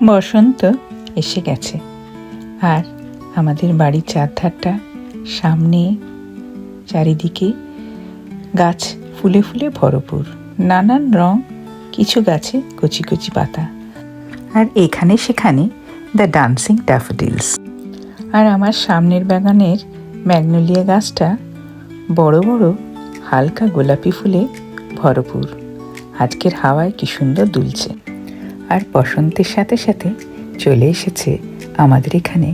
বসন্ত এসে গেছে, আর আমাদের বাড়ির চারধারটা সামনে চারিদিকে গাছ ফুলে ফুলে ভরপুর, নানান রং, কিছু গাছে কচি কচি পাতা, আর এখানে সেখানে দ্য ডান্সিং ড্যাফোডিলস। আর আমার সামনের বাগানের ম্যাগনোলিয়া গাছটা বড় বড় হালকা গোলাপি ফুলে ভরপুর। আজকের হাওয়ায় কি সুন্দর দুলছে। আর বসন্তের সাথে সাথে চলে এসেছে আমাদের এখানে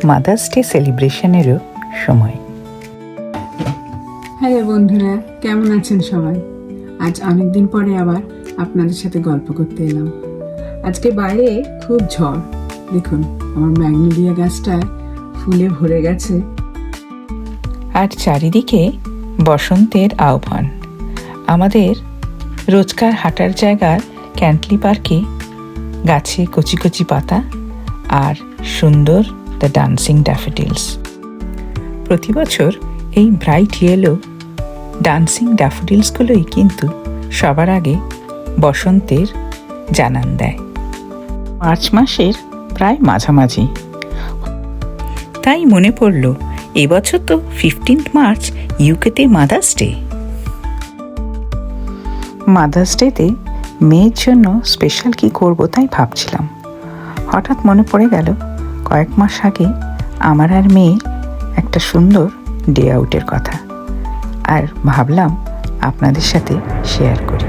মাদার্স ডে সেলিব্রেশনেরও সময়। হ্যালো বন্ধুরা, কেমন আছেন সবাই? আজ অনেকদিন পরে আবার আপনাদের সাথে গল্প করতে এলাম। আজকে বাইরে খুব ঝড়, দেখুন আমার ম্যাগনোলিয়া গাছটা ফুলে ভরে গেছে। আর চারিদিকে বসন্তের আহ্বান। আমাদের রোজকার হাঁটার জায়গার ক্যান্টলি পার্কে গাছে কচি কচি পাতা আর সুন্দর দ্য ডান্সিং ড্যাফোডিলস। প্রতি বছর এই ব্রাইট ইয়েলো ডান্সিং ড্যাফোডিলসগুলোই কিন্তু সবার আগে বসন্তের জানান দেয়, মার্চ মাসের প্রায় মাঝামাঝি। তাই মনে পড়ল এবছর তো 15 মার্চ ইউকেতে মাদার্স ডে। মাদার্স ডেতে মেয়ের জন্য স্পেশাল কি করব তাই ভাবছিলাম। হঠাৎ মনে পড়ে গেল কয়েক মাস আগে আমার আর মেয়ের একটা সুন্দর ডে আউটের কথা, আর ভাবলাম আপনাদের সাথে শেয়ার করি।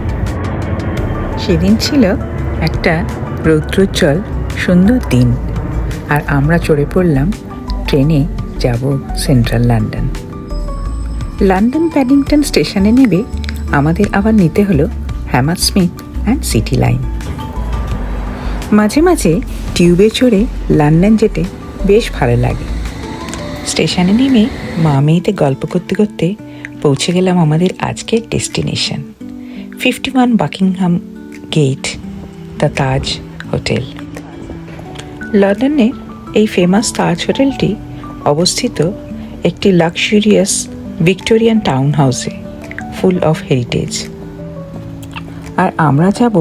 সেদিন ছিল একটা রৌদ্রোজ্জ্বল সুন্দর দিন, আর আমরা চড়ে পড়লাম ট্রেনে যাব সেন্ট্রাল লন্ডন। লন্ডন প্যাডিংটন স্টেশনে নেবে আমাদের আবার নিতে হলো হ্যামারস্মিথ অ্যান্ড সিটি লাইন। মাঝে মাঝে টিউবে চড়ে লন্ডন যেতে বেশ ভালো লাগে। স্টেশনে নেমে মা মেয়েতে গল্প করতে করতে পৌঁছে গেলাম আমাদের আজকের destination, 51 Buckingham Gate, the Taj hotel. লন্ডনের এই ফেমাস তাজ হোটেলটি অবস্থিত একটি লাক্সুরিয়াস ভিক্টোরিয়ান টাউন হাউসে, ফুল অফ হেরিটেজ। আর আমরা যাব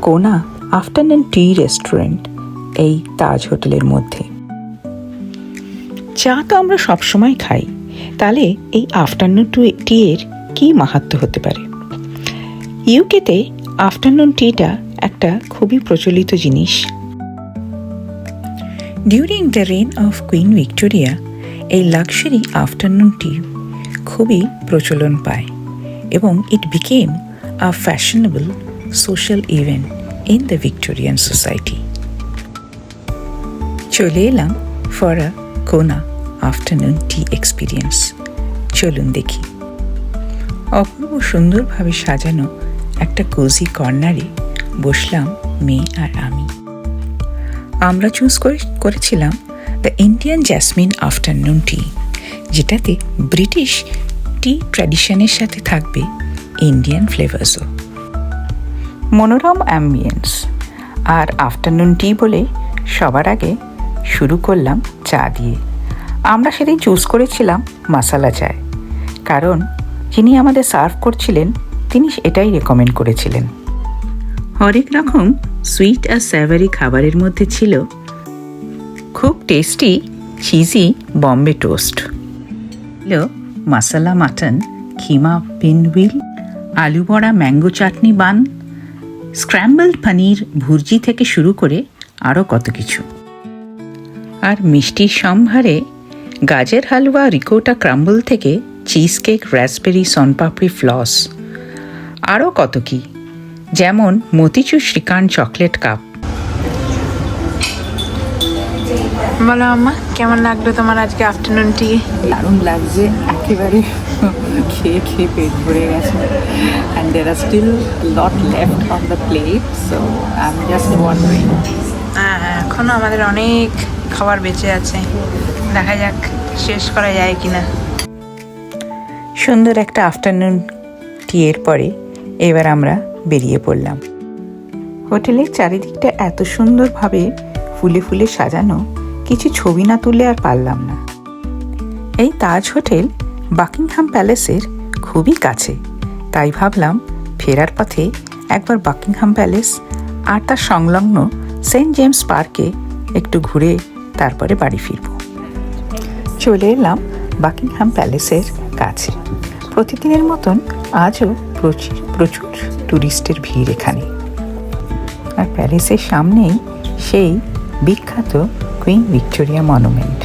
কোনা আফটারনুন টি রেস্টুরেন্ট এই তাজ হোটেলের মধ্যে। চা তো আমরা সবসময় খাই, তাহলে এই আফটারনুন টি এর কী মাহাত্ম্য হতে পারে? ইউকেতে আফটারনুন টিটা একটা খুবই প্রচলিত জিনিস। During the rain of queen Victoria এই লাক্সারি আফটারনুন টি খুবই প্রচলন পায়, এবং ইট became a fashionable social event in the Victorian society. চলে এলাম ফর আ কোনা আফটারনুন টি এক্সপিরিয়েন্স। চলুন দেখি। অপূর্ব সুন্দরভাবে সাজানো একটা কোজি কর্নারে বসলাম মেয়ে আর আমি। আমরা চুজ করেছিলাম দ্য ইন্ডিয়ান জ্যাসমিন আফটারনুন টি, যেটাতে ব্রিটিশ টি ট্র্যাডিশনের সাথে থাকবে ইন্ডিয়ান ফ্লেভার্সও। মনোরম অ্যাম্বিয়েন্স আর আফটারনুন টি বলে সবার আগে শুরু করলাম চা দিয়ে। আমরা সেদিন চুজ করেছিলাম মশালা চায়, কারণ যিনি আমাদের সার্ভ করছিলেন তিনি এটাই রেকমেন্ড করেছিলেন। হরেক রকম সুইট আর স্যাভারি খাবারের মধ্যে ছিল খুব টেস্টি চিজি বম্বে টোস্ট, ছিল মশালা মাটন, কিমা পিনহুইল, আলু বড়া, ম্যাঙ্গো চাটনি বান, স্ক্র্যাম্বলড পনির ভুর্জি থেকে শুরু করে আরও কত কিছু। আর মিষ্টির সম্ভারে গাজর হালুয়া, রিকোটা ক্রাম্বল থেকে cheesecake, raspberry, soan papdi, floss, আরও কত কি, যেমন মতিচুর শ্রীকান্ত চকলেট কাপ। বলো আম্মা, কেমন লাগলো তোমার আজকে আফটারনুন টি? দারুণ লাগছে, একেবারে খেয়ে খেয়ে পেট ভরে গেছে। And there are still lot left on the plate, so I am just wondering. হ্যাঁ, এখনও আমাদের অনেক খাবার বেঁচে আছে, দেখা যাক শেষ করা যায় কিনা। সুন্দর একটা আফটারনুন টি এর পরে এবার আমরা বেরিয়ে পড়লাম। হোটেলের চারিদিকটা এত সুন্দরভাবে ফুলে ফুলে সাজানো, কিছু ছবি না তুললে আর পারলাম না। এই তাজ হোটেল বাকিংহাম প্যালেসের খুবই কাছে, তাই ভাবলাম ফেরার পথে একবার বাকিংহাম প্যালেস আর তার সংলগ্ন সেন্ট জেমস পার্কে একটু ঘুরে তারপরে বাড়ি ফিরব। চলে এলাম বাকিংহাম প্যালেসের কাছে। প্রতিদিনের মতন আজও প্রচুর টুরিস্টের ভিড় এখানে। আর প্যালেসের সামনেই সেই বিখ্যাত কুইন ভিক্টোরিয়া মনুমেন্ট।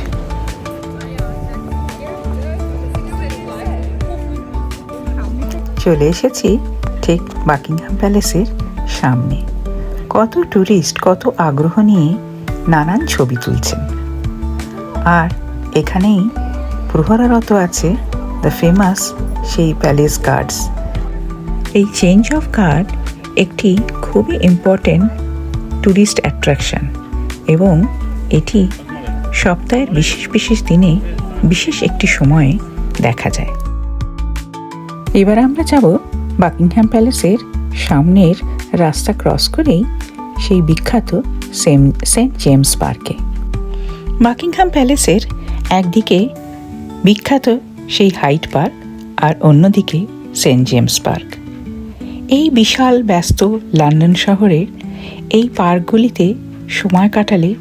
চলে এসেছি ঠিক বাকিংহাম প্যালেসের সামনে। কত টুরিস্ট কত আগ্রহ নিয়ে নানান ছবি তুলছেন। আর এখানেই প্রহরারত আছে দ্য ফেমাস সেই প্যালেস গার্ডস। এই চেঞ্জ অফ গার্ড একটি খুবই ইম্পর্টেন্ট ট্যুরিস্ট অ্যাট্রাকশন এবং এটি সপ্তাহের বিশেষ বিশেষ দিনে বিশেষ একটি সময়ে দেখা যায়। এবার আমরা যাব বাকিংহাম প্যালেসের সামনের রাস্তা ক্রস করেই সেই বিখ্যাত সেন্ট জেমস পার্কে। বাকিংহাম প্যালেসের একদিকে বিখ্যাত সেই হাইড পার্ক আর অন্যদিকে সেন্ট জেমস পার্ক। এই বিশাল ব্যস্ত লন্ডন শহরের এই পার্কগুলিতে সময় কাটালে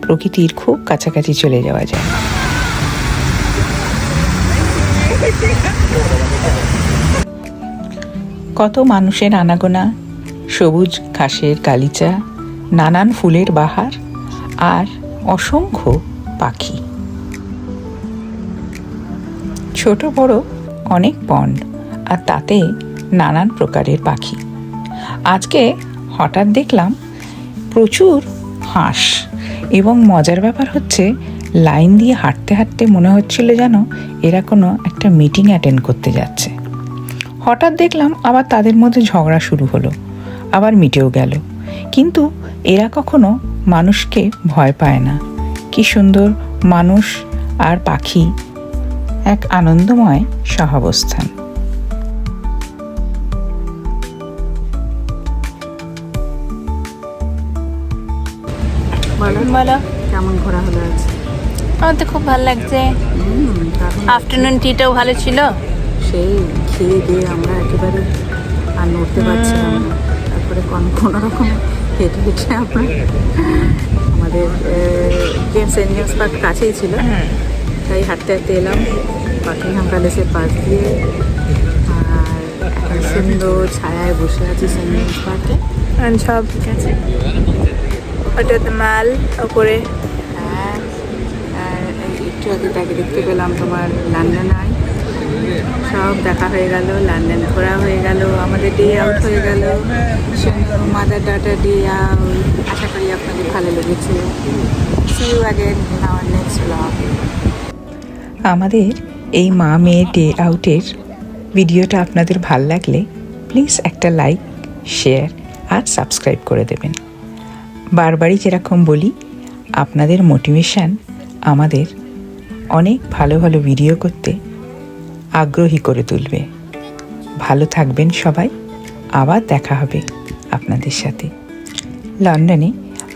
প্রকৃতির খুব কাছাকাছি চলে যাওয়া যায়। কত মানুষের আনাগোনা, সবুজ ঘাসের গালিচা, নানান ফুলের বাহার আর অসংখ্য পাখি। ছোট বড় অনেক পন্ড আর তাতে নানান প্রকারের পাখি। আজকে হঠাৎ দেখলাম প্রচুর হাঁস এবং মজার ব্যাপার হচ্ছে লাইন দিয়ে হাঁটতে হাঁটতে মনে হচ্ছিল যেন এরা কোনো একটা মিটিং অ্যাটেন্ড করতে যাচ্ছে। হঠাৎ দেখলাম আবার তাদের মধ্যে ঝগড়া শুরু হলো, আবার মিটেও গেল। কিন্তু এরা কখনো মানুষকে ভয় পায় না। কি সুন্দর মানুষ আর পাখি এক আনন্দময় সহাবস্থান। বলো, কেমন ঘোরা হলো আছে? আমার তো খুব ভালো লাগছে। আফটারনুন টিটাও ভালো ছিল। সেই খেয়ে দিয়ে আমরা একেবারে আর নড়তে পারছিলাম না। তারপরে কোনো রকম হেঁটে হেঁটে আমরা আমাদের সেন্ট জেমস পার্ক কাছেই ছিল, তাই হাঁটতে হাঁটতে এলাম বাকিংহাম প্যালেসের পাশ দিয়ে। আর সুন্দর ছায়ায় বসে আছি সেন্ট জেমস পার্কে। সব ঠিক আছে, ওটাতে মাল ওপরে। হ্যাঁ, আর একটু আগে দেখতে পেলাম তোমার লন্ডন আই। সব দেখা হয়ে গেল, লন্ডন ঘোরা হয়ে গেল, আমাদের ডে আউট হয়ে গেল। সুন্দর মাদার ডটার ডে আউট। আশা করি আপনাদের ভালো লেগেছে। See you again in our next blog. আমাদের এই মা মেয়ে ডে আউটের ভিডিওটা আপনাদের ভাল লাগলে প্লিজ একটা লাইক, শেয়ার আর সাবস্ক্রাইব করে দেবেন। বারবারই যেরকম বলি, আপনাদের মোটিভেশান আমাদের অনেক ভালো ভালো ভিডিও করতে আগ্রহী করে তুলবে। ভালো থাকবেন সবাই। আবার দেখা হবে আপনাদের সাথে লন্ডনে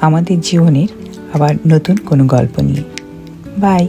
আমাদের জীবনের আবার নতুন কোনো গল্প নিয়ে। বাই।